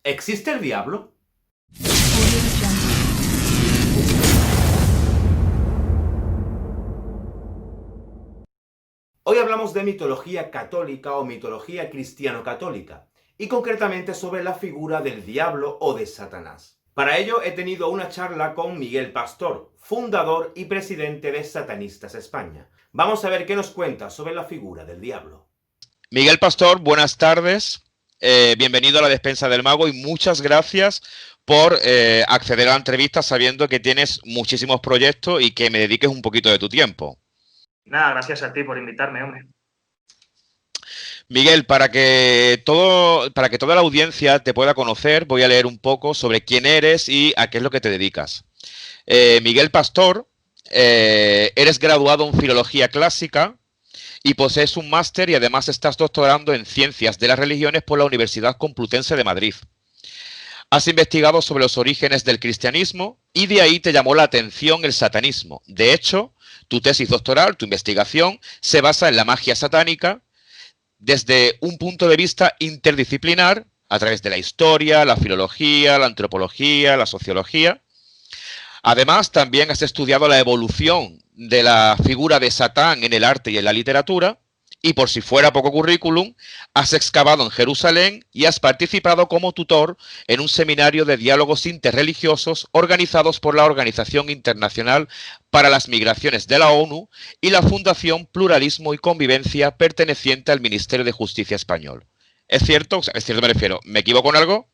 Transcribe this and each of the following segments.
¿Existe el diablo? Hoy hablamos de mitología católica o mitología cristiano-católica, y concretamente sobre la figura del diablo o de Satanás. Para ello he tenido una charla con Miguel Pastor, fundador y presidente de Satanistas España. Vamos a ver qué nos cuenta sobre la figura del diablo. Miguel Pastor, buenas tardes. Bienvenido a la Despensa del Mago y muchas gracias por acceder a la entrevista sabiendo que tienes muchísimos proyectos y que me dediques un poquito de tu tiempo. Nada, gracias a ti por invitarme, hombre. Miguel, para que toda la audiencia te pueda conocer, voy a leer un poco sobre quién eres y a qué es lo que te dedicas. Miguel Pastor, eres graduado en Filología Clásica y posees un máster y además estás doctorando en Ciencias de las Religiones por la Universidad Complutense de Madrid. Has investigado sobre los orígenes del cristianismo y de ahí te llamó la atención el satanismo. De hecho, tu tesis doctoral, tu investigación, se basa en la magia satánica desde un punto de vista interdisciplinar a través de la historia, la filología, la antropología, la sociología. Además, también has estudiado la evolución de la figura de Satán en el arte y en la literatura, y por si fuera poco currículum, has excavado en Jerusalén y has participado como tutor en un seminario de diálogos interreligiosos organizados por la Organización Internacional para las Migraciones de la ONU y la Fundación Pluralismo y Convivencia perteneciente al Ministerio de Justicia español. ¿Es cierto? O sea, es cierto, me refiero. ¿Me equivoco en algo?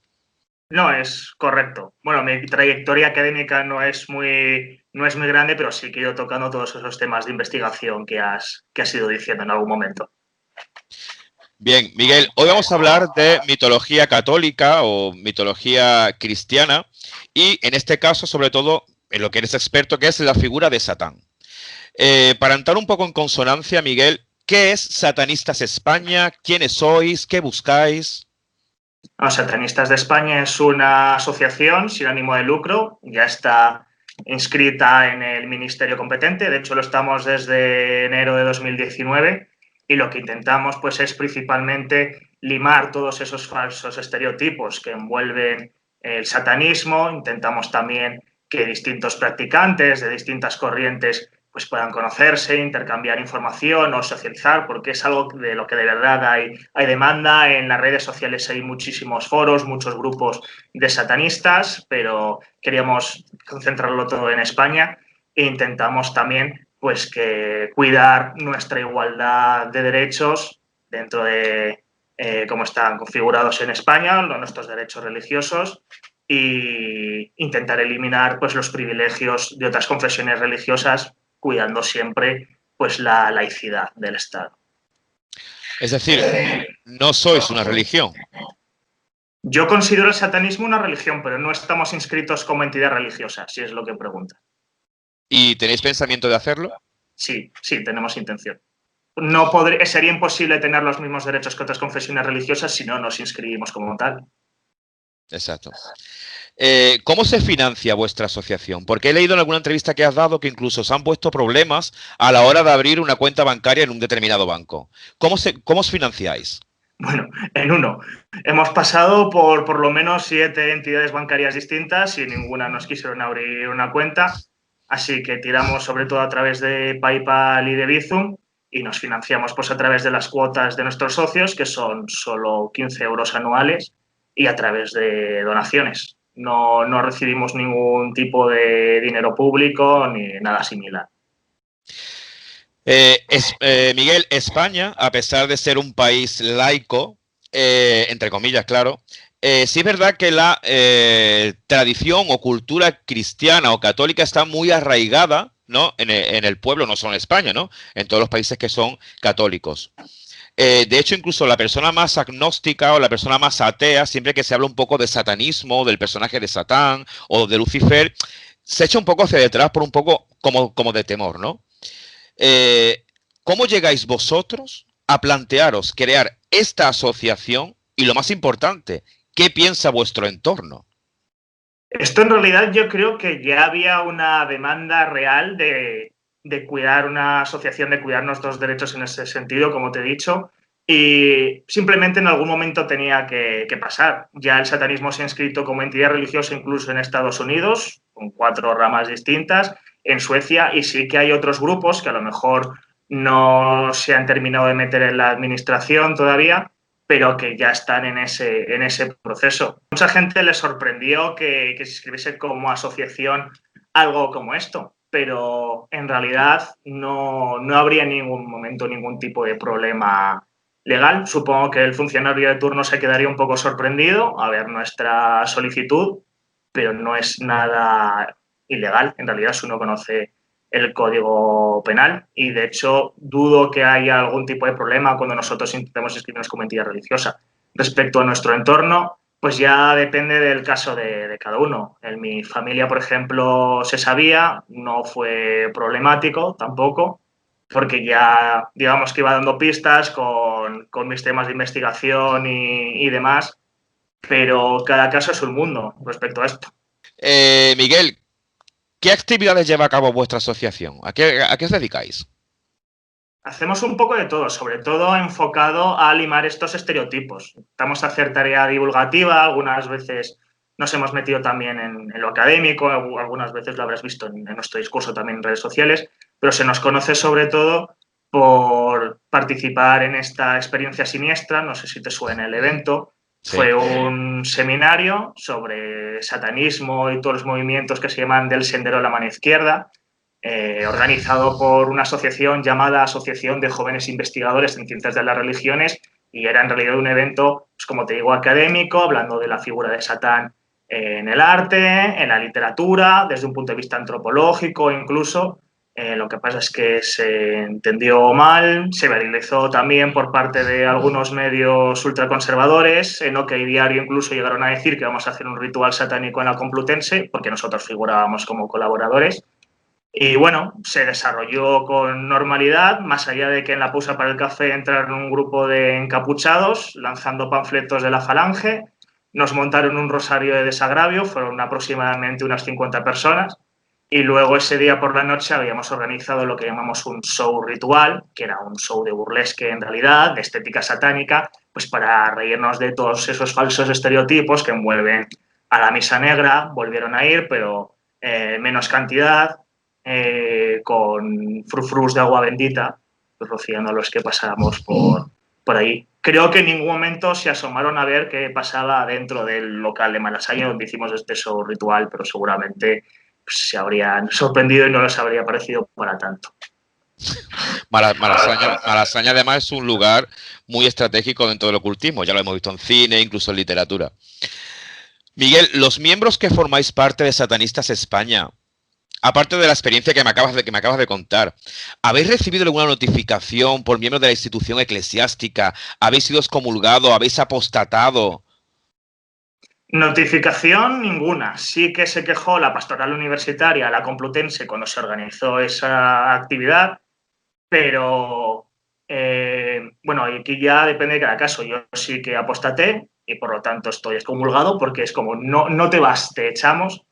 No, es correcto. Bueno, mi trayectoria académica no es muy grande, pero sí que he ido tocando todos esos temas de investigación que has ido diciendo en algún momento. Bien, Miguel, hoy vamos a hablar de mitología católica o mitología cristiana y en este caso, sobre todo, en lo que eres experto, que es la figura de Satán. Para entrar un poco en consonancia, Miguel, ¿qué es Satanistas España? ¿Quiénes sois? ¿Qué buscáis? Los Satanistas de España es una asociación sin ánimo de lucro, ya está inscrita en el ministerio competente, de hecho lo estamos desde enero de 2019 y lo que intentamos pues es principalmente limar todos esos falsos estereotipos que envuelven el satanismo. Intentamos también que distintos practicantes de distintas corrientes pues puedan conocerse, intercambiar información o socializar, porque es algo de lo que de verdad hay demanda. En las redes sociales hay muchísimos foros, muchos grupos de satanistas, pero queríamos concentrarlo todo en España e intentamos también pues que cuidar nuestra igualdad de derechos dentro de cómo están configurados en España, nuestros derechos religiosos, e intentar eliminar pues los privilegios de otras confesiones religiosas, cuidando siempre pues la laicidad del Estado. Es decir, no sois una religión. Yo considero el satanismo una religión, pero no estamos inscritos como entidad religiosa, si es lo que pregunta. ¿Y tenéis pensamiento de hacerlo? Sí, tenemos intención. Sería imposible tener los mismos derechos que otras confesiones religiosas si no nos inscribimos como tal. Exacto. ¿Cómo se financia vuestra asociación? Porque he leído en alguna entrevista que has dado que incluso os han puesto problemas a la hora de abrir una cuenta bancaria en un determinado banco. ¿Cómo os financiáis? Bueno, en uno. Hemos pasado por lo menos 7 entidades bancarias distintas y ninguna nos quisieron abrir una cuenta. Así que tiramos sobre todo a través de PayPal y de Bizum y nos financiamos pues a través de las cuotas de nuestros socios, que son solo 15 euros anuales, y a través de donaciones. No recibimos ningún tipo de dinero público ni nada similar. Miguel, España, a pesar de ser un país laico, entre comillas, claro, sí es verdad que la tradición o cultura cristiana o católica está muy arraigada, ¿no? En el pueblo, no solo en España, ¿no? En todos los países que son católicos. De hecho, incluso la persona más agnóstica o la persona más atea, siempre que se habla un poco de satanismo, del personaje de Satán o de Lucifer, se echa un poco hacia detrás por un poco como de temor, ¿no? ¿Cómo llegáis vosotros a plantearos crear esta asociación? Y lo más importante, ¿qué piensa vuestro entorno? Esto en realidad yo creo que ya había una demanda real de cuidar una asociación, de cuidar nuestros derechos en ese sentido, como te he dicho. Y simplemente en algún momento tenía que pasar. Ya el satanismo se ha inscrito como entidad religiosa incluso en Estados Unidos, con 4 ramas distintas, en Suecia, y sí que hay otros grupos que a lo mejor no se han terminado de meter en la administración todavía, pero que ya están en ese proceso. Mucha gente le sorprendió que se inscribiese como asociación algo como esto, pero en realidad no habría en ningún momento ningún tipo de problema legal. Supongo que el funcionario de turno se quedaría un poco sorprendido a ver nuestra solicitud, pero no es nada ilegal, en realidad, si uno conoce el Código Penal, y de hecho dudo que haya algún tipo de problema cuando nosotros intentemos inscribirnos como entidad religiosa. Respecto a nuestro entorno, pues ya depende del caso de cada uno. En mi familia, por ejemplo, se sabía, no fue problemático tampoco, porque ya, digamos que iba dando pistas con mis temas de investigación y demás, pero cada caso es un mundo respecto a esto. Miguel, ¿qué actividades lleva a cabo vuestra asociación? ¿A qué os dedicáis? Hacemos un poco de todo, sobre todo enfocado a limar estos estereotipos. Estamos a hacer tarea divulgativa, algunas veces nos hemos metido también en lo académico, algunas veces lo habrás visto en nuestro discurso también en redes sociales, pero se nos conoce sobre todo por participar en esta experiencia siniestra, no sé si te suena el evento. Sí. Fue un seminario sobre satanismo y todos los movimientos que se llaman del Sendero de la Mano Izquierda, organizado por una asociación llamada Asociación de Jóvenes Investigadores en Ciencias de las Religiones, y era en realidad un evento, pues, como te digo, académico, hablando de la figura de Satán en el arte, en la literatura, desde un punto de vista antropológico incluso. Lo que pasa es que se entendió mal, se viralizó también por parte de algunos medios ultraconservadores. En OK Diario incluso llegaron a decir que vamos a hacer un ritual satánico en la Complutense, porque nosotros figurábamos como colaboradores. Y bueno, se desarrolló con normalidad, más allá de que en la pausa para el café entraron un grupo de encapuchados lanzando panfletos de la Falange, nos montaron un rosario de desagravio, fueron aproximadamente unas 50 personas, y luego ese día por la noche habíamos organizado lo que llamamos un show ritual, que era un show de burlesque en realidad, de estética satánica, pues para reírnos de todos esos falsos estereotipos que envuelven a la misa negra. Volvieron a ir, pero menos cantidad, con frufrus de agua bendita, rociando a los que pasábamos por ahí. Creo que en ningún momento se asomaron a ver qué pasaba dentro del local de Malasaña donde hicimos este show ritual, pero seguramente pues, se habrían sorprendido y no les habría parecido para tanto. Malasaña además es un lugar muy estratégico dentro del ocultismo, ya lo hemos visto en cine, incluso en literatura. Miguel, los miembros que formáis parte de Satanistas España, aparte de la experiencia que me acabas de contar, ¿habéis recibido alguna notificación por miembros de la institución eclesiástica? ¿Habéis sido excomulgados? ¿Habéis apostatado? Notificación ninguna. Sí que se quejó la pastoral universitaria, la Complutense, cuando se organizó esa actividad, pero bueno, aquí ya depende de cada caso. Yo sí que apostaté y por lo tanto estoy excomulgado, porque es como no te vas, te echamos.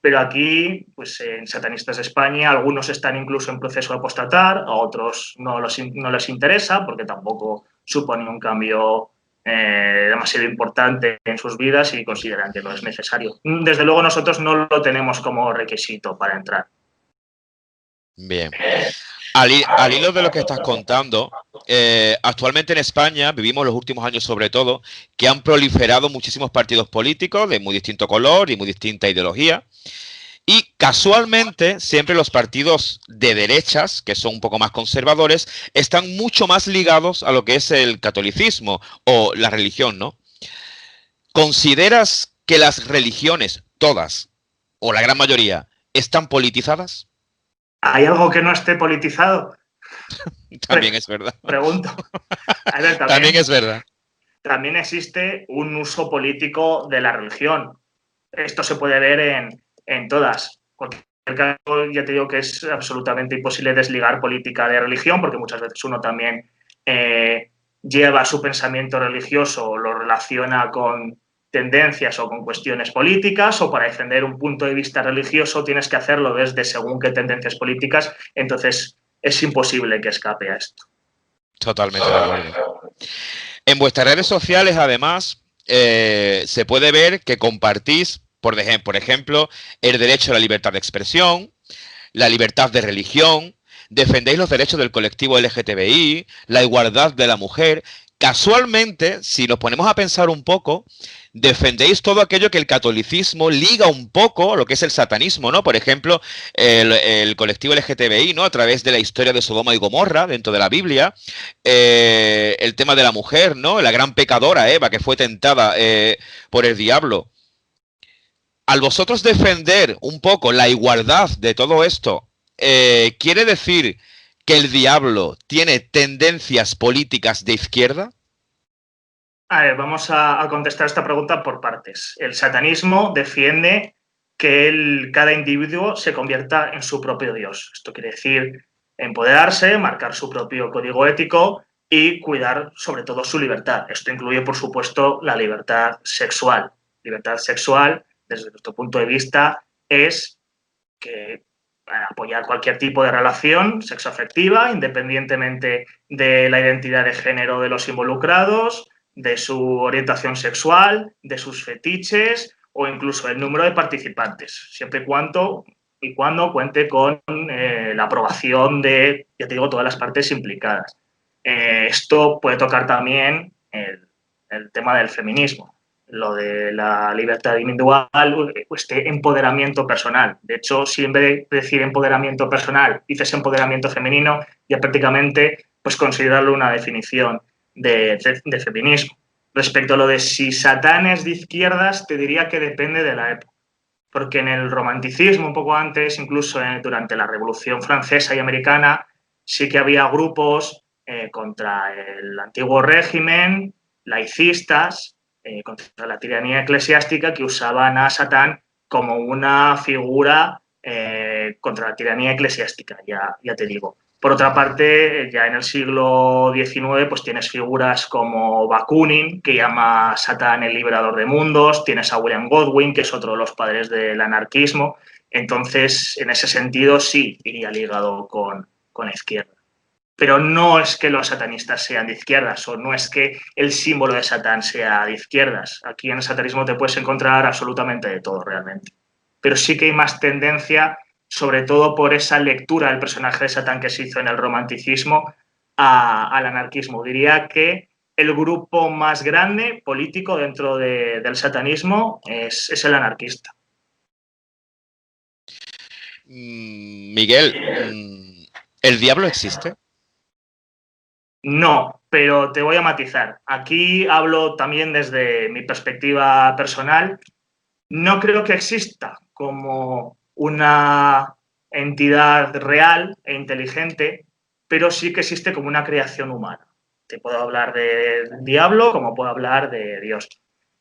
Pero aquí, pues en Satanistas de España, algunos están incluso en proceso de apostatar, a otros no les interesa porque tampoco supone un cambio demasiado importante en sus vidas y consideran que no es necesario. Desde luego nosotros no lo tenemos como requisito para entrar. Bien. Al hilo de lo que estás contando, actualmente en España vivimos los últimos años sobre todo que han proliferado muchísimos partidos políticos de muy distinto color y muy distinta ideología, y casualmente siempre los partidos de derechas, que son un poco más conservadores, están mucho más ligados a lo que es el catolicismo o la religión, ¿no? ¿Consideras que las religiones, todas, o la gran mayoría, están politizadas? ¿Hay algo que no esté politizado? También es verdad. Pregunto. A ver, también es verdad. También existe un uso político de la religión. Esto se puede ver en todas. En cualquier caso, ya te digo que es absolutamente imposible desligar política de religión, porque muchas veces uno también lleva su pensamiento religioso, lo relaciona con tendencias o con cuestiones políticas, o para defender un punto de vista religioso tienes que hacerlo desde según qué tendencias políticas. Entonces es imposible que escape a esto. Totalmente de acuerdo. En vuestras redes sociales, además, se puede ver que compartís, por ejemplo, el derecho a la libertad de expresión, la libertad de religión, defendéis los derechos del colectivo LGTBI, la igualdad de la mujer. Casualmente, si nos ponemos a pensar un poco, defendéis todo aquello que el catolicismo liga un poco a lo que es el satanismo, ¿no? Por ejemplo, el colectivo LGTBI, ¿no? A través de la historia de Sodoma y Gomorra dentro de la Biblia, el tema de la mujer, ¿no? La gran pecadora Eva que fue tentada por el diablo. Al vosotros defender un poco la igualdad de todo esto, ¿quiere decir que el diablo tiene tendencias políticas de izquierda? A ver, vamos a contestar esta pregunta por partes. El satanismo defiende que cada individuo se convierta en su propio Dios. Esto quiere decir empoderarse, marcar su propio código ético y cuidar sobre todo su libertad. Esto incluye, por supuesto, la libertad sexual. Libertad sexual, desde nuestro punto de vista, es que apoyar cualquier tipo de relación sexoafectiva, independientemente de la identidad de género de los involucrados, de su orientación sexual, de sus fetiches o incluso el número de participantes, siempre y cuando cuente con la aprobación de, ya te digo, todas las partes implicadas. Esto puede tocar también el tema del feminismo, lo de la libertad individual, este empoderamiento personal. De hecho, si en vez de decir empoderamiento personal dices empoderamiento femenino, ya prácticamente pues considerarlo una definición de feminismo. Respecto a lo de si Satán es de izquierdas, te diría que depende de la época. Porque en el romanticismo, un poco antes, incluso durante la Revolución Francesa y Americana, sí que había grupos contra el antiguo régimen, laicistas, contra la tiranía eclesiástica, que usaban a Satán como una figura contra la tiranía eclesiástica, ya te digo. Por otra parte, ya en el siglo XIX, pues tienes figuras como Bakunin, que llama a Satán el liberador de mundos, tienes a William Godwin, que es otro de los padres del anarquismo. Entonces, en ese sentido, sí iría ligado con la izquierda. Pero no es que los satanistas sean de izquierdas o no es que el símbolo de Satán sea de izquierdas. Aquí en el satanismo te puedes encontrar absolutamente de todo realmente. Pero sí que hay más tendencia, sobre todo por esa lectura del personaje de Satán que se hizo en el romanticismo, al anarquismo. Diría que el grupo más grande político dentro del satanismo es el anarquista. Miguel, ¿el diablo existe? No, pero te voy a matizar. Aquí hablo también desde mi perspectiva personal. No creo que exista como una entidad real e inteligente, pero sí que existe como una creación humana. Te puedo hablar del diablo como puedo hablar de Dios.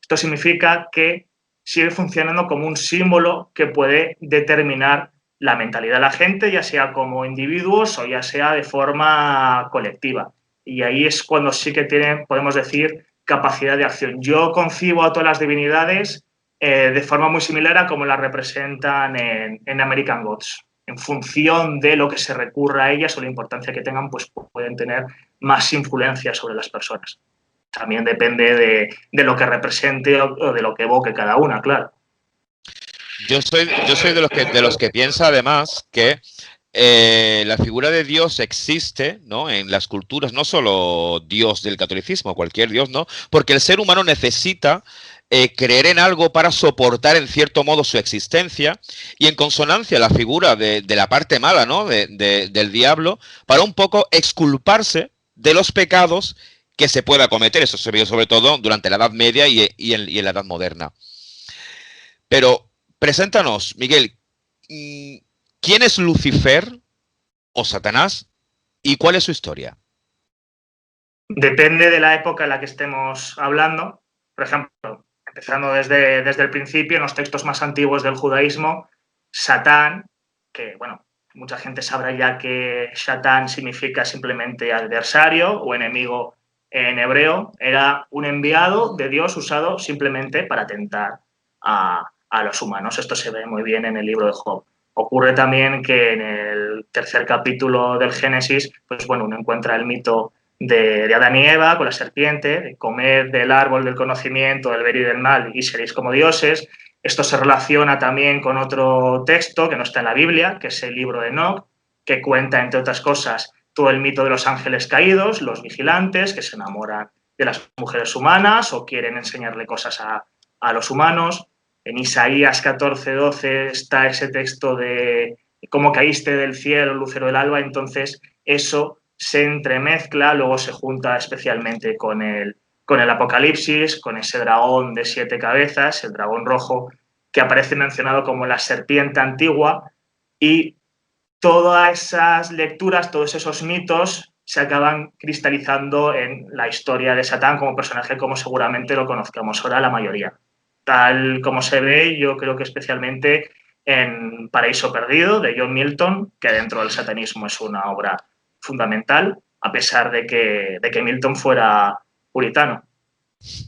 Esto significa que sigue funcionando como un símbolo que puede determinar la mentalidad de la gente, ya sea como individuos o ya sea de forma colectiva. Y ahí es cuando sí que tienen, podemos decir, capacidad de acción. Yo concibo a todas las divinidades de forma muy similar a como las representan en American Gods. En función de lo que se recurra a ellas o la importancia que tengan, pues pueden tener más influencia sobre las personas. También depende de lo que represente o de lo que evoque cada una, claro. Yo soy de los que piensa además que la figura de Dios existe, ¿no? En las culturas, no solo Dios del catolicismo, cualquier Dios, ¿no? Porque el ser humano necesita creer en algo para soportar en cierto modo su existencia y en consonancia la figura de la parte mala, ¿no? Del diablo, para un poco exculparse de los pecados que se pueda cometer. Eso se vio sobre todo durante la Edad Media y en la Edad Moderna. Pero preséntanos, Miguel, ¿quién es Lucifer o Satanás y cuál es su historia? Depende de la época en la que estemos hablando. Por ejemplo, empezando desde el principio, en los textos más antiguos del judaísmo, Satán, que bueno, mucha gente sabrá ya que Satán significa simplemente adversario o enemigo en hebreo, era un enviado de Dios usado simplemente para tentar a los humanos. Esto se ve muy bien en el libro de Job. Ocurre también que en el tercer capítulo del Génesis, pues bueno, uno encuentra el mito de Adán y Eva con la serpiente, de comer del árbol del conocimiento, del bien y del mal y seréis como dioses. Esto se relaciona también con otro texto que no está en la Biblia, que es el libro de Enoc, que cuenta, entre otras cosas, todo el mito de los ángeles caídos, los vigilantes que se enamoran de las mujeres humanas o quieren enseñarle cosas a los humanos. En Isaías 14:12 está ese texto de cómo caíste del cielo, lucero del alba. Entonces eso se entremezcla, luego se junta especialmente con el Apocalipsis, con ese dragón de 7 cabezas, el dragón rojo, que aparece mencionado como la serpiente antigua, y todas esas lecturas, todos esos mitos se acaban cristalizando en la historia de Satán como personaje, como seguramente lo conozcamos ahora la mayoría. Tal como se ve, yo creo que especialmente en Paraíso Perdido, de John Milton, que dentro del satanismo es una obra fundamental, a pesar de que Milton fuera puritano.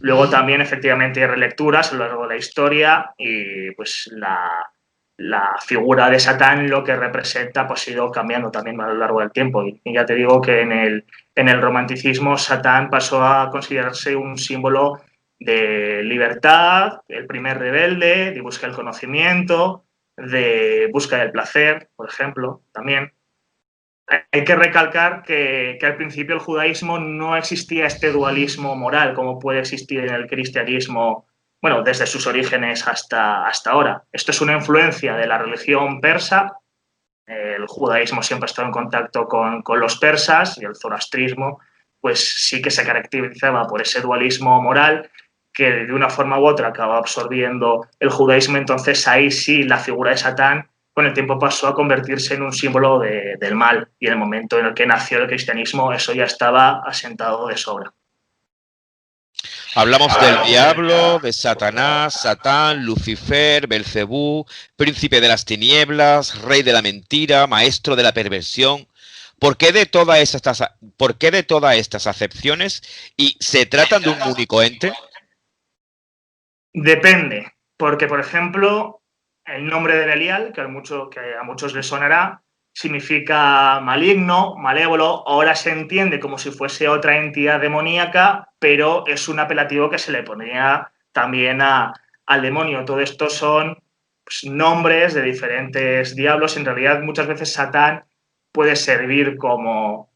Luego también, efectivamente, hay relecturas a lo largo de la historia y pues la figura de Satán, lo que representa, pues ha ido cambiando también a lo largo del tiempo. Y ya te digo que en el romanticismo Satán pasó a considerarse un símbolo de libertad, el primer rebelde, de busca del conocimiento, de busca del placer, por ejemplo, también. Hay que recalcar que al principio el judaísmo no existía este dualismo moral como puede existir en el cristianismo, bueno, desde sus orígenes hasta ahora. Esto es una influencia de la religión persa. El judaísmo siempre ha estado en contacto con los persas y el zoroastrismo pues sí que se caracterizaba por ese dualismo moral que de una forma u otra acaba absorbiendo el judaísmo. Entonces ahí sí la figura de Satán con el tiempo pasó a convertirse en un símbolo del mal, y en el momento en el que nació el cristianismo eso ya estaba asentado de sobra. Hablamos del diablo, de Satanás, Satán, Lucifer, Belcebú, príncipe de las tinieblas, rey de la mentira, maestro de la perversión. ¿Por qué de todas estas acepciones y se tratan de un único ente? Depende, porque, por ejemplo, el nombre de Belial, que a muchos les sonará, significa maligno, malévolo. Ahora se entiende como si fuese otra entidad demoníaca, pero es un apelativo que se le ponía también al demonio. Todo esto son pues, nombres de diferentes diablos. En realidad, muchas veces Satán puede servir como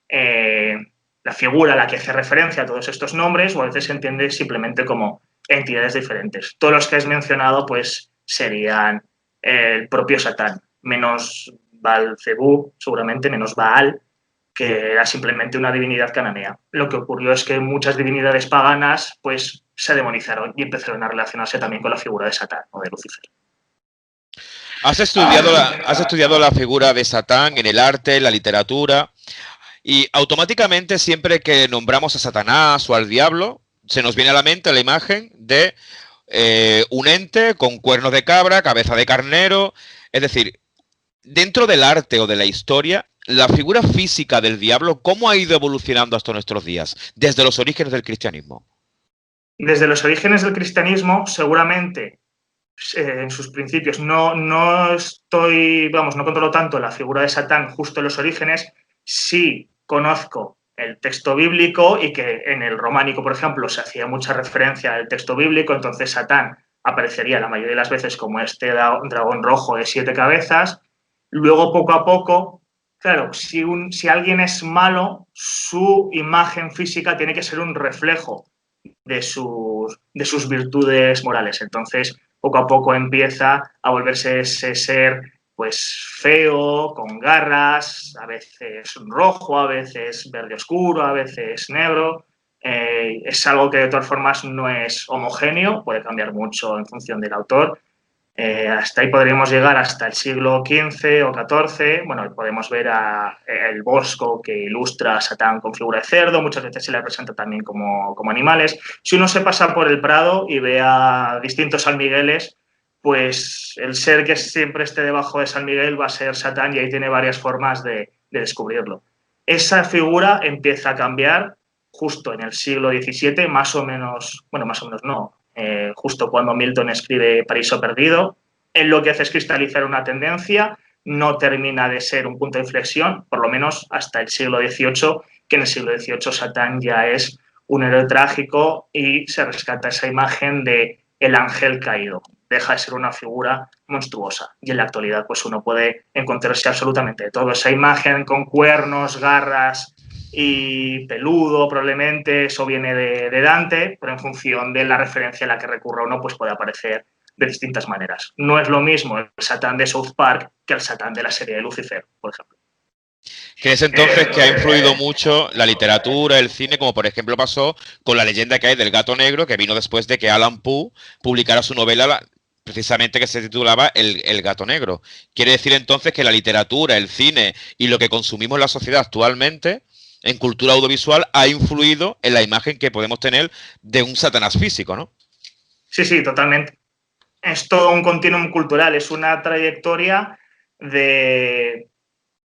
la figura a la que hace referencia a todos estos nombres, o a veces se entiende simplemente como entidades diferentes. Todos los que has mencionado pues serían el propio Satán, menos Belcebú, seguramente, menos Baal, que era simplemente una divinidad cananea. Lo que ocurrió es que muchas divinidades paganas pues se demonizaron y empezaron a relacionarse también con la figura de Satán o de Lucifer. Has estudiado la figura de Satán en el arte, en la literatura, y automáticamente siempre que nombramos a Satanás o al diablo, se nos viene a la mente la imagen de un ente con cuernos de cabra, cabeza de carnero. Es decir, dentro del arte o de la historia, la figura física del diablo, ¿cómo ha ido evolucionando hasta nuestros días, desde los orígenes del cristianismo? Desde los orígenes del cristianismo, seguramente, en sus principios, no controlo tanto la figura de Satán justo en los orígenes. Sí conozco el texto bíblico y que en el románico, por ejemplo, se hacía mucha referencia al texto bíblico. Entonces Satán aparecería la mayoría de las veces como este dragón rojo de 7 cabezas. Luego, poco a poco, claro, si alguien es malo, su imagen física tiene que ser un reflejo de sus virtudes morales. Entonces, poco a poco empieza a volverse ese ser pues feo, con garras, a veces rojo, a veces verde oscuro, a veces negro. Es algo que de todas formas no es homogéneo, puede cambiar mucho en función del autor. Hasta ahí podríamos llegar hasta el siglo XV o XIV. Bueno, podemos ver el Bosco, que ilustra a Satán con figura de cerdo. Muchas veces se le presenta también como animales. Si uno se pasa por el Prado y ve a distintos San Migueles, pues el ser que siempre esté debajo de San Miguel va a ser Satán, y ahí tiene varias formas de descubrirlo. Esa figura empieza a cambiar justo en el siglo XVII, más o menos no, justo cuando Milton escribe Paraíso Perdido. Él lo que hace es cristalizar una tendencia, no termina de ser un punto de inflexión, por lo menos hasta el siglo XVIII, que en el siglo XVIII Satán ya es un héroe trágico y se rescata esa imagen de el ángel caído. Deja de ser una figura monstruosa. Y en la actualidad pues uno puede encontrarse absolutamente de todo. Esa imagen con cuernos, garras y peludo probablemente, eso viene de Dante, pero en función de la referencia a la que recurra uno pues puede aparecer de distintas maneras. No es lo mismo el Satán de South Park que el Satán de la serie de Lucifer, por ejemplo. ¿Crees entonces que ha influido mucho la literatura, el cine, como por ejemplo pasó con la leyenda que hay del gato negro, que vino después de que Alan Poe publicara su novela precisamente que se titulaba El gato negro? ¿Quiere decir entonces que la literatura, el cine y lo que consumimos en la sociedad actualmente, en cultura audiovisual, ha influido en la imagen que podemos tener de un Satanás físico, ¿no? Sí, totalmente. Es todo un continuum cultural, es una trayectoria de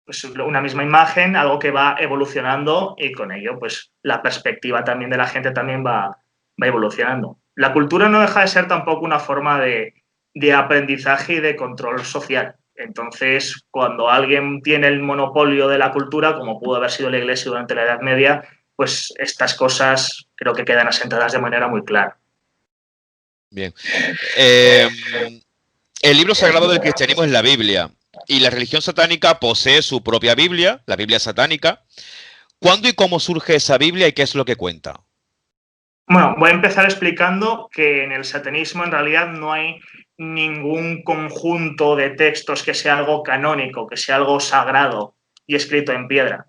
pues, una misma imagen, algo que va evolucionando y con ello pues la perspectiva también de la gente también va evolucionando. La cultura no deja de ser tampoco una forma de aprendizaje y de control social. Entonces, cuando alguien tiene el monopolio de la cultura, como pudo haber sido la Iglesia durante la Edad Media, pues estas cosas creo que quedan asentadas de manera muy clara. Bien. El libro sagrado del cristianismo es la Biblia y la religión satánica posee su propia Biblia, la Biblia satánica. ¿Cuándo y cómo surge esa Biblia y qué es lo que cuenta? Bueno, voy a empezar explicando que en el satanismo en realidad no hay ningún conjunto de textos que sea algo canónico, que sea algo sagrado y escrito en piedra.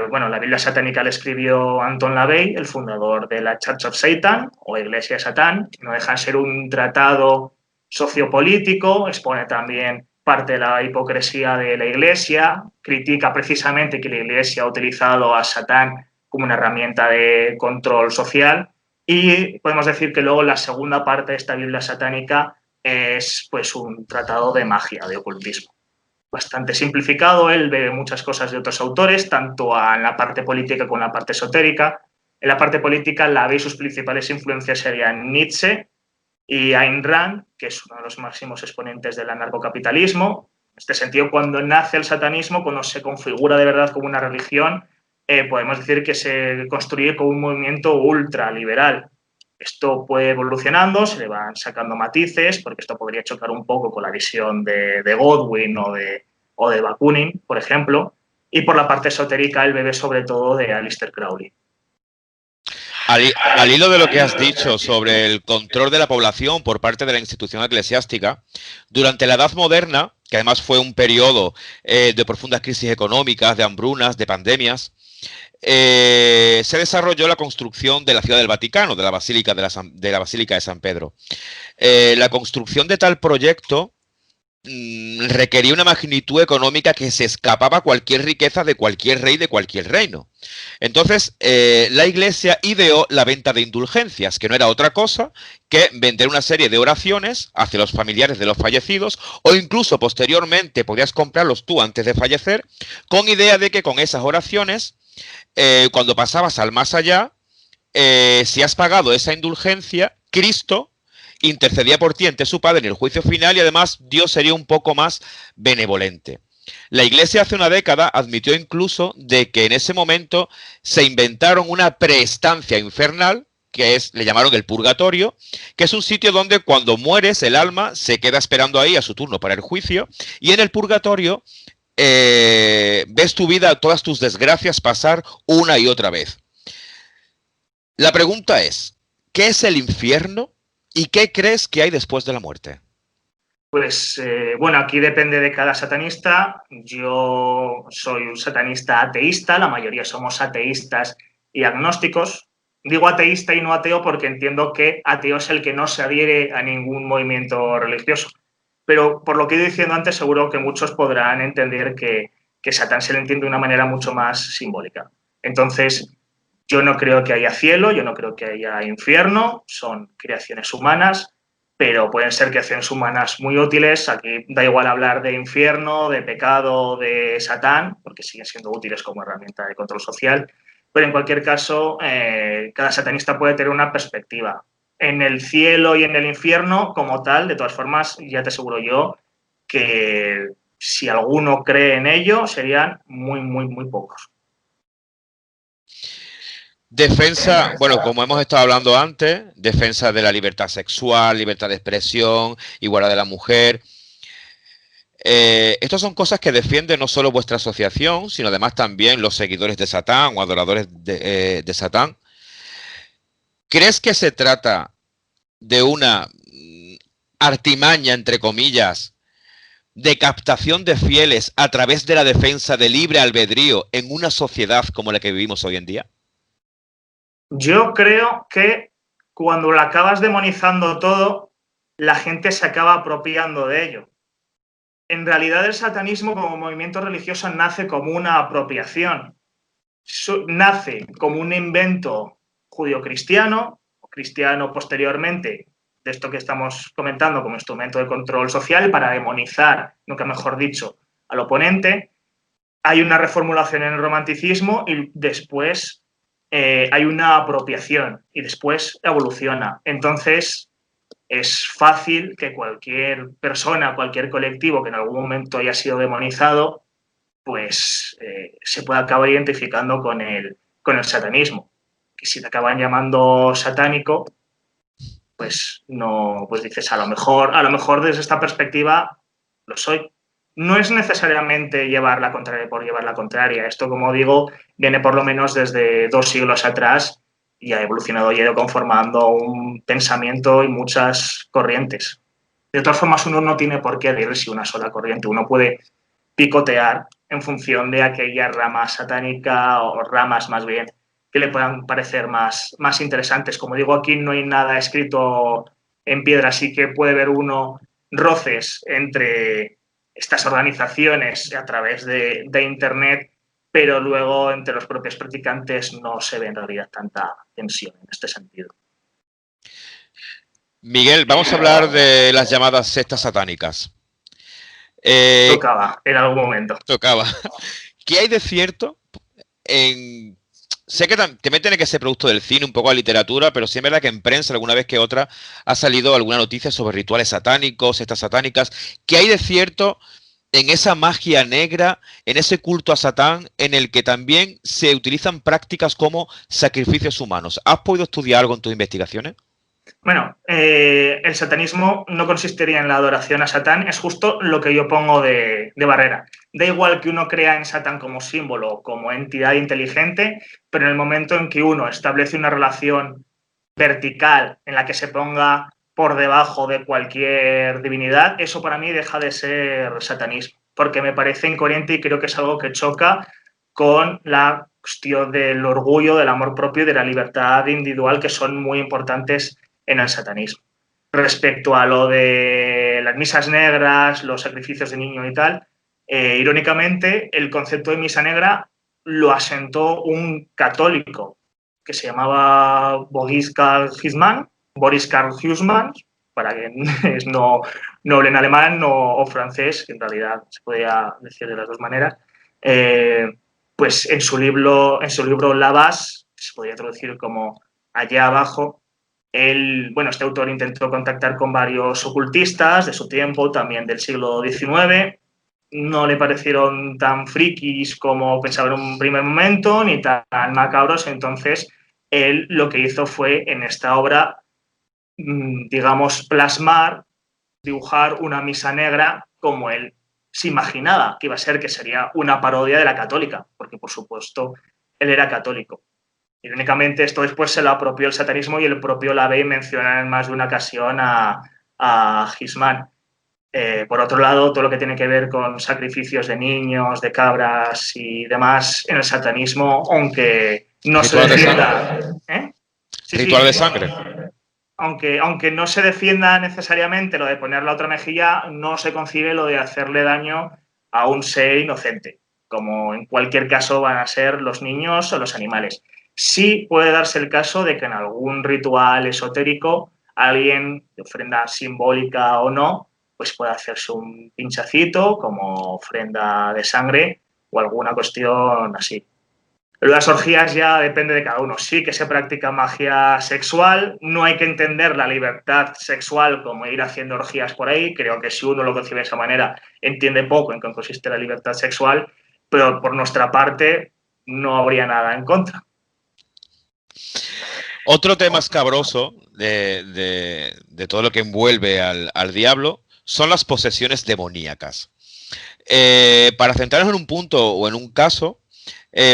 Bueno, la Biblia satánica la escribió Anton LaVey, el fundador de la Church of Satan o Iglesia de Satán. No deja de ser un tratado sociopolítico, expone también parte de la hipocresía de la Iglesia, critica precisamente que la Iglesia ha utilizado a Satán como una herramienta de control social y podemos decir que luego la segunda parte de esta Biblia satánica es pues un tratado de magia, de ocultismo. Bastante simplificado, él ve muchas cosas de otros autores, tanto en la parte política como en la parte esotérica. En la parte política, LaVey y sus principales influencias serían Nietzsche y Ayn Rand, que es uno de los máximos exponentes del anarcocapitalismo. En este sentido, cuando nace el satanismo, cuando se configura de verdad como una religión, podemos decir que se construye como un movimiento ultraliberal. Esto fue evolucionando, se le van sacando matices, porque esto podría chocar un poco con la visión de Godwin o de Bakunin, por ejemplo, y por la parte esotérica él bebe sobre todo de Aleister Crowley. Al hilo de lo que has dicho sobre el control de la población por parte de la institución eclesiástica, durante la Edad Moderna, que además fue un periodo de profundas crisis económicas, de hambrunas, de pandemias, se desarrolló la construcción de la Ciudad del Vaticano, de la Basílica de San Pedro. La construcción de tal proyecto requería una magnitud económica que se escapaba a cualquier riqueza de cualquier rey de cualquier reino. Entonces, la Iglesia ideó la venta de indulgencias, que no era otra cosa que vender una serie de oraciones hacia los familiares de los fallecidos, o incluso posteriormente podías comprarlos tú antes de fallecer, con idea de que con esas oraciones, cuando pasabas al más allá, si has pagado esa indulgencia, Cristo intercedía por ti ante su Padre en el juicio final y además Dios sería un poco más benevolente. La Iglesia hace una década admitió incluso de que en ese momento se inventaron una preestancia infernal, que es, le llamaron el purgatorio, que es un sitio donde cuando mueres el alma se queda esperando ahí a su turno para el juicio, y en el purgatorio ves tu vida, todas tus desgracias pasar una y otra vez. La pregunta es, ¿qué es el infierno? ¿Y qué crees que hay después de la muerte? Pues bueno, aquí depende de cada satanista. Yo soy un satanista ateísta, la mayoría somos ateístas y agnósticos. Digo ateísta y no ateo porque entiendo que ateo es el que no se adhiere a ningún movimiento religioso. Pero por lo que he ido diciendo antes, seguro que muchos podrán entender que Satán se le entiende de una manera mucho más simbólica. Entonces, yo no creo que haya cielo, yo no creo que haya infierno, son creaciones humanas, pero pueden ser creaciones humanas muy útiles. Aquí da igual hablar de infierno, de pecado, de Satán, porque siguen siendo útiles como herramienta de control social, pero en cualquier caso, cada satanista puede tener una perspectiva. En el cielo y en el infierno, como tal, de todas formas, ya te aseguro yo que si alguno cree en ello, serían muy, muy, muy pocos. Defensa, bueno, como hemos estado hablando antes, defensa de la libertad sexual, libertad de expresión, igualdad de la mujer. Estas son cosas que defiende no solo vuestra asociación, sino además también los seguidores de Satán o adoradores de Satán. ¿Crees que se trata de una artimaña, entre comillas, de captación de fieles a través de la defensa del libre albedrío en una sociedad como la que vivimos hoy en día? Yo creo que cuando lo acabas demonizando todo, la gente se acaba apropiando de ello. En realidad, el satanismo como movimiento religioso nace como una apropiación. Nace como un invento judio-cristiano, o cristiano posteriormente, de esto que estamos comentando, como instrumento de control social para demonizar, nunca mejor dicho, al oponente. Hay una reformulación en el romanticismo y después hay una apropiación y después evoluciona. Entonces, es fácil que cualquier persona, cualquier colectivo que en algún momento haya sido demonizado, pues se pueda acabar identificando con el satanismo. Que si te acaban llamando satánico, pues no, pues dices, a lo mejor desde esta perspectiva lo soy. No es necesariamente llevar la contraria por llevar la contraria. Esto, como digo, viene por lo menos desde 2 siglos atrás y ha evolucionado y ha ido conformando un pensamiento y muchas corrientes. De todas formas, uno no tiene por qué adherirse a una sola corriente. Uno puede picotear en función de aquella rama satánica o ramas más bien que le puedan parecer más interesantes. Como digo, aquí no hay nada escrito en piedra, así que puede ver uno roces entre estas organizaciones a través de Internet, pero luego entre los propios practicantes no se ve en realidad tanta tensión en este sentido. Miguel, vamos a hablar de las llamadas sectas satánicas. Tocaba en algún momento. Tocaba. ¿Qué hay de cierto en... Sé que también tiene que ser producto del cine, un poco de literatura, pero sí es verdad que en prensa alguna vez que otra ha salido alguna noticia sobre rituales satánicos, sectas satánicas. ¿Qué hay de cierto en esa magia negra, en ese culto a Satán, en el que también se utilizan prácticas como sacrificios humanos? ¿Has podido estudiar algo en tus investigaciones? Bueno, el satanismo no consistiría en la adoración a Satán, es justo lo que yo pongo de barrera. Da igual que uno crea en Satán como símbolo, como entidad inteligente, pero en el momento en que uno establece una relación vertical en la que se ponga por debajo de cualquier divinidad, eso para mí deja de ser satanismo, porque me parece incoherente y creo que es algo que choca con la cuestión del orgullo, del amor propio y de la libertad individual, que son muy importantes en el satanismo. Respecto a lo de las misas negras, los sacrificios de niño y tal, irónicamente, el concepto de misa negra lo asentó un católico que se llamaba Boris Karl Huysmans, para quien no hable en alemán o francés, que en realidad se podría decir de las dos maneras. Pues en su libro La Base, se podría traducir como allá abajo, este autor intentó contactar con varios ocultistas de su tiempo, también del siglo XIX. No le parecieron tan frikis como pensaba en un primer momento, ni tan macabros. Entonces, él lo que hizo fue, en esta obra, digamos, plasmar, dibujar una misa negra como él se imaginaba que iba a ser, que sería una parodia de la católica, porque, por supuesto, él era católico. Irónicamente, esto después se lo apropió el satanismo y el propio Lavey menciona en más de una ocasión a Huysmans. Por otro lado, todo lo que tiene que ver con sacrificios de niños, de cabras y demás en el satanismo, aunque no se defienda... Sí, sí. Ritual de sangre. Aunque no se defienda necesariamente lo de poner la otra mejilla, no se concibe lo de hacerle daño a un ser inocente, como en cualquier caso van a ser los niños o los animales. Sí puede darse el caso de que en algún ritual esotérico alguien, de ofrenda simbólica o no, pues pueda hacerse un pinchacito como ofrenda de sangre o alguna cuestión así. Las orgías ya depende de cada uno. Sí que se practica magia sexual, no hay que entender la libertad sexual como ir haciendo orgías por ahí. Creo que si uno lo concibe de esa manera, entiende poco en qué consiste la libertad sexual, pero por nuestra parte no habría nada en contra. Otro tema escabroso de todo lo que envuelve al diablo son las posesiones demoníacas. Para centrarnos en un punto o en un caso,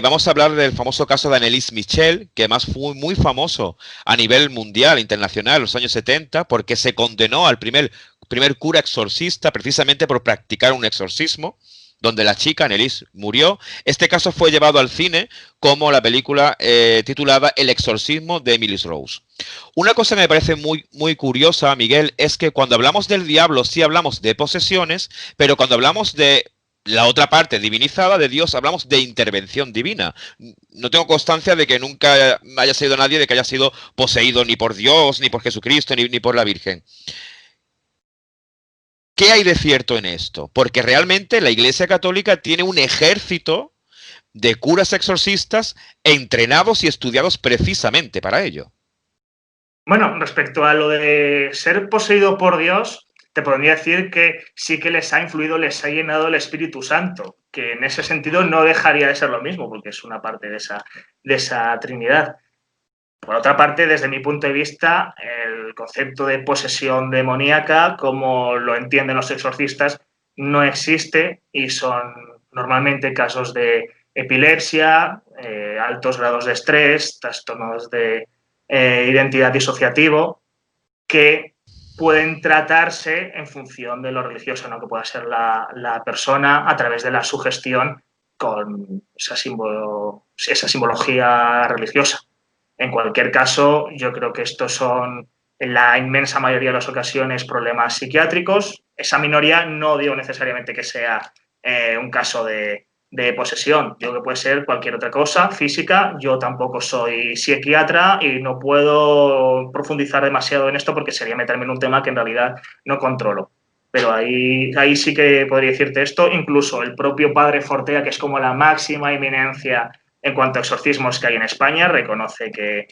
vamos a hablar del famoso caso de Anneliese Michel, que más fue muy famoso a nivel mundial, internacional, en los años 70, porque se condenó al primer cura exorcista precisamente por practicar un exorcismo, donde la chica, Anneliese, murió. Este caso fue llevado al cine como la película titulada El exorcismo de Emily Rose. Una cosa que me parece muy curiosa, Miguel, es que cuando hablamos del diablo sí hablamos de posesiones, pero cuando hablamos de la otra parte divinizada de Dios, hablamos de intervención divina. No tengo constancia de que nunca haya sido nadie de que haya sido poseído ni por Dios, ni por Jesucristo, ni por la Virgen. ¿Qué hay de cierto en esto? Porque realmente la Iglesia Católica tiene un ejército de curas exorcistas entrenados y estudiados precisamente para ello. Bueno, respecto a lo de ser poseído por Dios, te podría decir que sí que les ha influido, les ha llenado el Espíritu Santo, que en ese sentido no dejaría de ser lo mismo, porque es una parte de esa Trinidad. Por otra parte, desde mi punto de vista, el concepto de posesión demoníaca, como lo entienden los exorcistas, no existe y son normalmente casos de epilepsia, altos grados de estrés, trastornos de identidad disociativo, que pueden tratarse en función de lo religioso, ¿no? Que pueda ser la persona a través de la sugestión con esa simbología religiosa. En cualquier caso, yo creo que estos son, en la inmensa mayoría de las ocasiones, problemas psiquiátricos. Esa minoría no digo necesariamente que sea un caso de posesión. Digo que puede ser cualquier otra cosa física. Yo tampoco soy psiquiatra y no puedo profundizar demasiado en esto porque sería meterme en un tema que en realidad no controlo. Pero ahí sí que podría decirte esto. Incluso el propio padre Fortea, que es como la máxima eminencia en cuanto a exorcismos que hay en España, reconoce que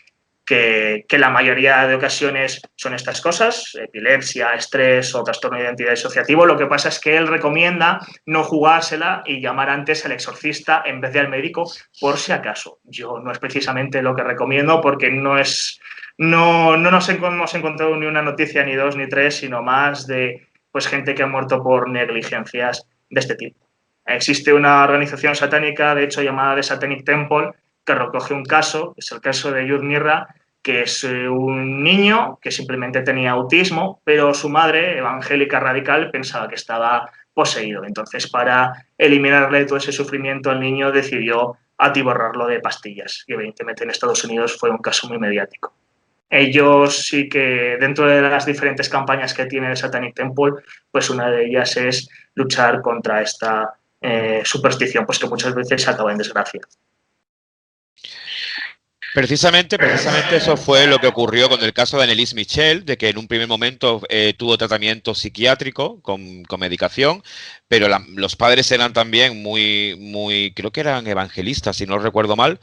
la mayoría de ocasiones son estas cosas, epilepsia, estrés o trastorno de identidad disociativo. Lo que pasa es que él recomienda no jugársela y llamar antes al exorcista en vez de al médico por si acaso. Yo no es precisamente lo que recomiendo porque no nos hemos encontrado ni una noticia, ni dos, ni tres, sino más de pues gente que ha muerto por negligencias de este tipo. Existe una organización satánica, de hecho, llamada The Satanic Temple, que recoge un caso, es el caso de Yud Mirra, que es un niño que simplemente tenía autismo, pero su madre, evangélica radical, pensaba que estaba poseído. Entonces, para eliminarle todo ese sufrimiento al niño, decidió atiborrarlo de pastillas. Y evidentemente en Estados Unidos fue un caso muy mediático. Ellos sí que, dentro de las diferentes campañas que tiene el Satanic Temple, pues una de ellas es luchar contra esta superstición, pues que muchas veces acaba en desgracia. Precisamente eso fue lo que ocurrió con el caso de Anneliese Michel, de que en un primer momento tuvo tratamiento psiquiátrico con medicación, pero los padres eran también creo que eran evangelistas, si no recuerdo mal,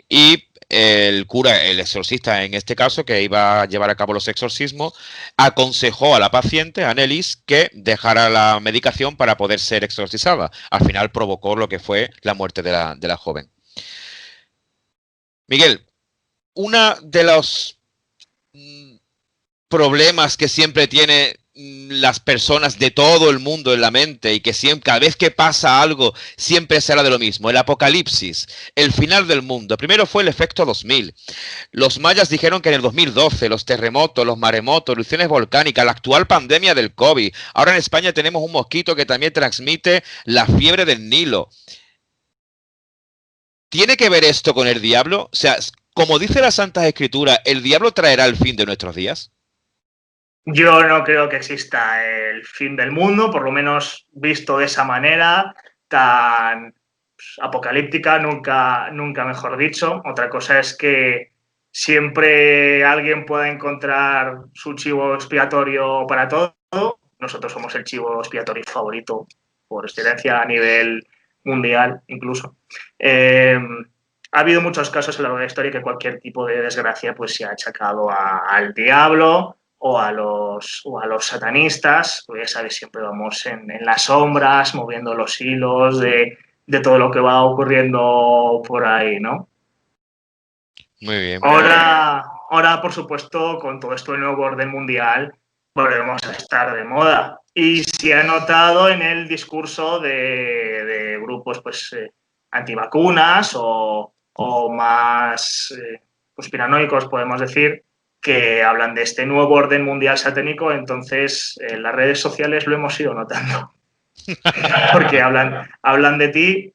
y el cura, el exorcista en este caso, que iba a llevar a cabo los exorcismos, aconsejó a la paciente, a Anneliese, que dejara la medicación para poder ser exorcizada. Al final provocó lo que fue la muerte de la joven. Miguel, uno de los problemas que siempre tiene las personas de todo el mundo en la mente y que siempre, cada vez que pasa algo, siempre se habla de lo mismo, el apocalipsis, el final del mundo. Primero fue el efecto 2000. Los mayas dijeron que en el 2012, los terremotos, los maremotos, erupciones volcánicas, la actual pandemia del COVID. Ahora en España tenemos un mosquito que también transmite la fiebre del Nilo. ¿Tiene que ver esto con el diablo? O sea, como dice la Santa Escritura, ¿el diablo traerá el fin de nuestros días? Yo no creo que exista el fin del mundo, por lo menos visto de esa manera, tan apocalíptica, nunca mejor dicho. Otra cosa es que siempre alguien pueda encontrar su chivo expiatorio para todo. Nosotros somos el chivo expiatorio favorito por excelencia a nivel mundial incluso. ha habido muchos casos a lo largo de la historia que cualquier tipo de desgracia pues se ha achacado al diablo o a los satanistas. Pues ya sabes, siempre vamos en las sombras, moviendo los hilos de todo lo que va ocurriendo por ahí, ¿no? Muy bien. Ahora, por supuesto, con todo esto del nuevo orden mundial, volvemos a estar de moda. Y se ha notado en el discurso de grupos pues, antivacunas o más conspiranoicos, podemos decir, que hablan de este nuevo orden mundial satánico. Entonces, en las redes sociales lo hemos ido notando. Porque hablan de ti,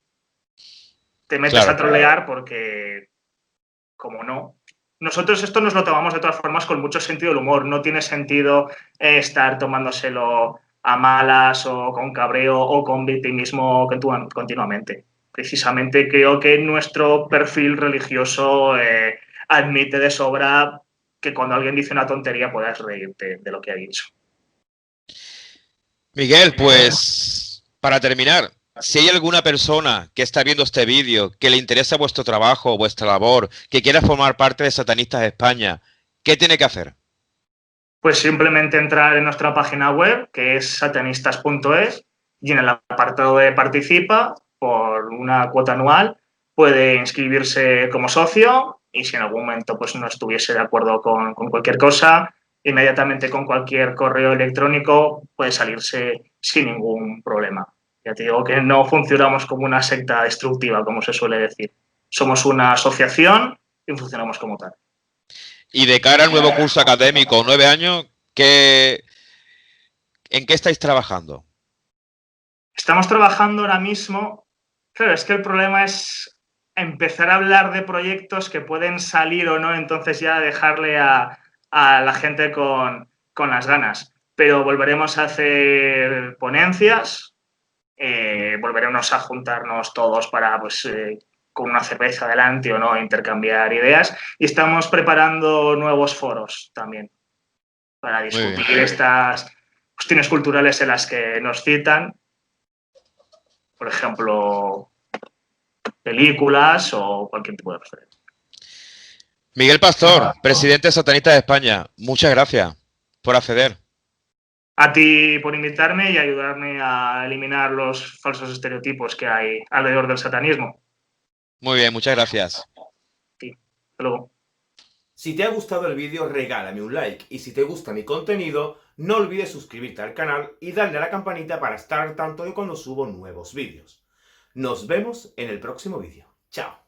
te metes Claro. a trolear porque, como no. Nosotros esto nos lo tomamos de todas formas con mucho sentido del humor. No tiene sentido estar tomándoselo a malas o con cabreo o con victimismo continuamente. Precisamente creo que nuestro perfil religioso admite de sobra que cuando alguien dice una tontería puedas reírte de lo que ha dicho. Miguel, pues para terminar, si hay alguna persona que está viendo este vídeo, que le interesa vuestro trabajo, vuestra labor, que quiera formar parte de Satanistas España, ¿qué tiene que hacer? Pues simplemente entrar en nuestra página web, que es satanistas.es, y en el apartado de participa, por una cuota anual, puede inscribirse como socio y si en algún momento pues, no estuviese de acuerdo con cualquier cosa, inmediatamente con cualquier correo electrónico puede salirse sin ningún problema. Ya te digo que no funcionamos como una secta destructiva, como se suele decir. Somos una asociación y funcionamos como tal. Y de cara al nuevo curso académico, 9 años, ¿en qué estáis trabajando? Estamos trabajando ahora mismo. Claro, es que el problema es empezar a hablar de proyectos que pueden salir o no, entonces ya dejarle a la gente con las ganas. Pero volveremos a hacer ponencias, volveremos a juntarnos todos para, pues, con una cerveza delante o no, intercambiar ideas. Y estamos preparando nuevos foros también para discutir estas cuestiones culturales en las que nos citan. Por ejemplo, películas o cualquier tipo de referencia. Miguel Pastor, presidente de Satanistas de España, muchas gracias por acceder. A ti por invitarme y ayudarme a eliminar los falsos estereotipos que hay alrededor del satanismo. Muy bien, muchas gracias. Sí. Hasta luego. Si te ha gustado el vídeo, regálame un like y si te gusta mi contenido, no olvides suscribirte al canal y darle a la campanita para estar al tanto de cuando subo nuevos vídeos. Nos vemos en el próximo vídeo. ¡Chao!